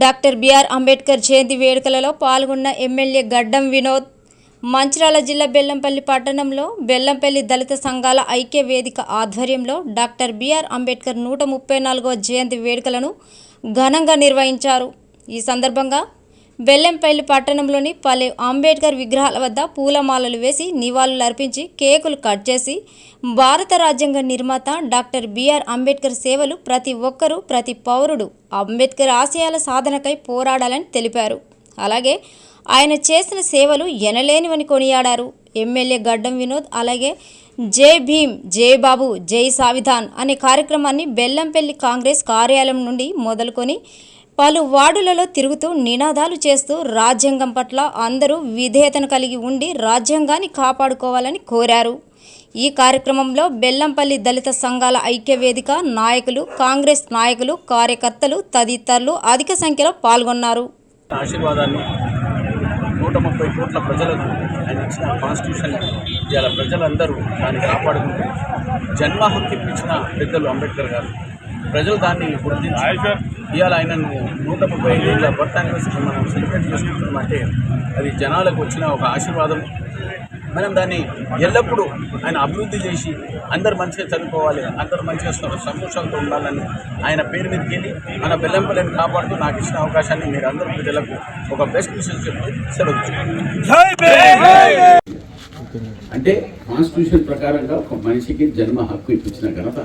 Doctor BR Ambedkar జయంతి వేడుకలలో పాల్గొన్న MLA గడ్డం వినోద్ మంచిర్యాల జిల్లా బెల్లంపల్లి పట్టణంలో బెల్లంపల్లి దళిత సంఘాల ఐక్య వేదిక ఆధ్వర్యంలో డాక్టర్ బిఆర్ అంబేద్కర్ 134వ జయంతి వేడుకలను ఘనంగా నిర్వహించారు. ఈ సందర్భంగా బెల్లంపల్లి పట్టణంలోని పలు అంబేద్కర్ విగ్రహాల వద్ద పూలమాలలు వేసి నివాళులర్పించి కేకులు కట్ చేసి భారత రాజ్యాంగ నిర్మాత డాక్టర్ బిఆర్ అంబేద్కర్ సేవలు ప్రతి ఒక్కరూ ప్రతి పౌరుడు అంబేద్కర్ ఆశయాల సాధనకై పోరాడాలని తెలిపారు. అలాగే ఆయన చేసిన సేవలు ఎనలేనివని కొనియాడారు. ఎమ్మెల్యే గడ్డం వినోద్ అలాగే జై భీమ్, జై బాబు, జై సావిధాన్ అనే కార్యక్రమాన్ని బెల్లంపల్లి కాంగ్రెస్ కార్యాలయం నుండి మొదలుకొని పలు వార్డులలో తిరుగుతూ నినాదాలు చేస్తూ రాజ్యాంగం పట్ల అందరూ విధేయతను కలిగి ఉండి రాజ్యాంగాన్ని కాపాడుకోవాలని కోరారు. ఈ కార్యక్రమంలో బెల్లంపల్లి దళిత సంఘాల ఐక్య వేదిక నాయకులు, కాంగ్రెస్ నాయకులు, కార్యకర్తలు తదితరులు అధిక సంఖ్యలో పాల్గొన్నారు. ఆశీర్వాదాన్ని 130 కోట్ల ప్రజలకు ఆయన ఇచ్చిన కాన్స్టిట్యూషన్ ఇవాళ ప్రజలందరూ దాన్ని కాపాడుకుంటూ జన్మ హక్కు ఇచ్చిన పెద్దలు అంబేద్కర్ గారు. ప్రజలు దాన్ని గుర్తించి ఇవాళ ఆయనను 135 ఏళ్ళ బర్త్ యానివర్సరీ మనం సెలబ్రేట్ చేసుకుంటున్నామంటే అది జనాలకు వచ్చిన ఒక ఆశీర్వాదం. మనం దాన్ని ఎల్లప్పుడూ ఆయన అభివృద్ధి చేసి అందరు మంచిగా చదువుకోవాలి, అందరూ మంచిగా సంతోషాలతో ఉండాలని ఆయన పేరు మీదకి వెళ్ళి మన బెల్లంపల్లిని కాపాడుతూ నాకు ఇచ్చిన అవకాశాన్ని మీరు అందరూ ప్రజలకు ఒక బెస్ట్ విషయం చెప్పి సెలవు. అంటే కాన్స్టిట్యూషన్ ప్రకారంగా ఒక మనిషికి జన్మ హక్కు ఇప్పించిన ఘనత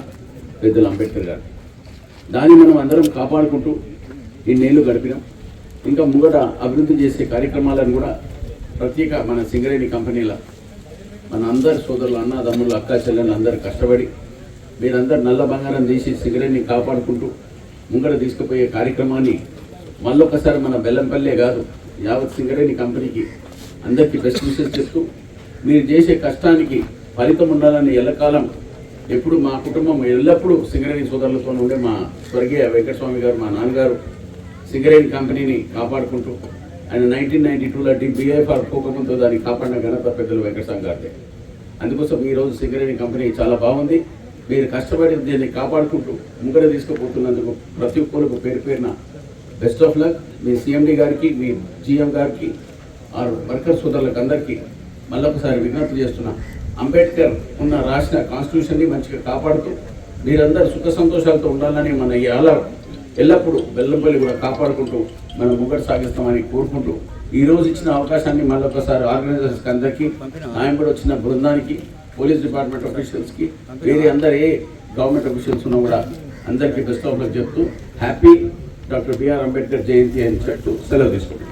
పెద్దలు అంబేద్కర్ గారు. దాన్ని మనం అందరం కాపాడుకుంటూ ఇన్నేళ్ళు గడిపినాం. ఇంకా ముంగట అభివృద్ధి చేసే కార్యక్రమాలను కూడా ప్రత్యేక మన సింగరేణి కంపెనీల మన అందరి సోదరులు, అన్నదమ్ములు, అక్కా చెల్లెళ్ళు అందరూ కష్టపడి మీరందరూ నల్ల బంగారం తీసి సింగరేణిని కాపాడుకుంటూ ముంగట తీసుకుపోయే కార్యక్రమాన్ని మళ్ళొకసారి మన బెల్లంపల్లే కాదు యావత్ సింగరేణి కంపెనీకి అందరికీ బెస్ట్ విషెస్ చెప్తూ మీరు చేసే కష్టానికి ఫలితం ఉండాలని ఎల్లకాలం ఎప్పుడు మా కుటుంబం ఎల్లప్పుడూ సింగరేణి సోదరులతో ఉండే మా స్వర్గీయ వెంకటస్వామి గారు, మా నాన్నగారు సింగరేణి కంపెనీని కాపాడుకుంటూ ఆయన 1992లో BIFR పోకముందు దాన్ని కాపాడిన ఘనత పెద్దలు వెంకటస్వామి గారిదే. అందుకోసం ఈరోజు సింగరేణి కంపెనీ చాలా బాగుంది. మీరు కష్టపడి దీన్ని కాపాడుకుంటూ ముంగడ తీసుకుపోతున్నందుకు ప్రతి ఒక్కరికి పేరు పేరున best of luck. Me CMD గారికి, మీ GM గారికి, ఆ వర్కర్ సోదరులకు అందరికీ మళ్ళొకసారి విజ్ఞప్తి చేస్తున్నా. అంబేద్కర్ రాసిన కాన్స్టిట్యూషన్ని మంచిగా కాపాడుతూ మీరందరూ సుఖ సంతోషాలతో ఉండాలని మన ఎల్లప్పుడూ బెల్లంపల్లి కూడా కాపాడుకుంటూ మనం ముంగడు సాగిస్తామని కోరుకుంటూ ఈరోజు ఇచ్చిన అవకాశాన్ని మళ్ళొకసారి ఆర్గనైజర్స్కి అందరికీ, ఆయన కూడా వచ్చిన బృందానికి, పోలీస్ డిపార్ట్మెంట్ ఆఫీషియల్స్కి, వేరే అందరు ఏ గవర్నమెంట్ ఆఫీషియల్స్ ఉన్నా కూడా అందరికీ బెస్ట్ ఆఫ్ లక్ చెప్తూ హ్యాపీ డాక్టర్ బిఆర్ అంబేద్కర్ జయంతి అని చెప్తూ సెలవు తీసుకుంటాం.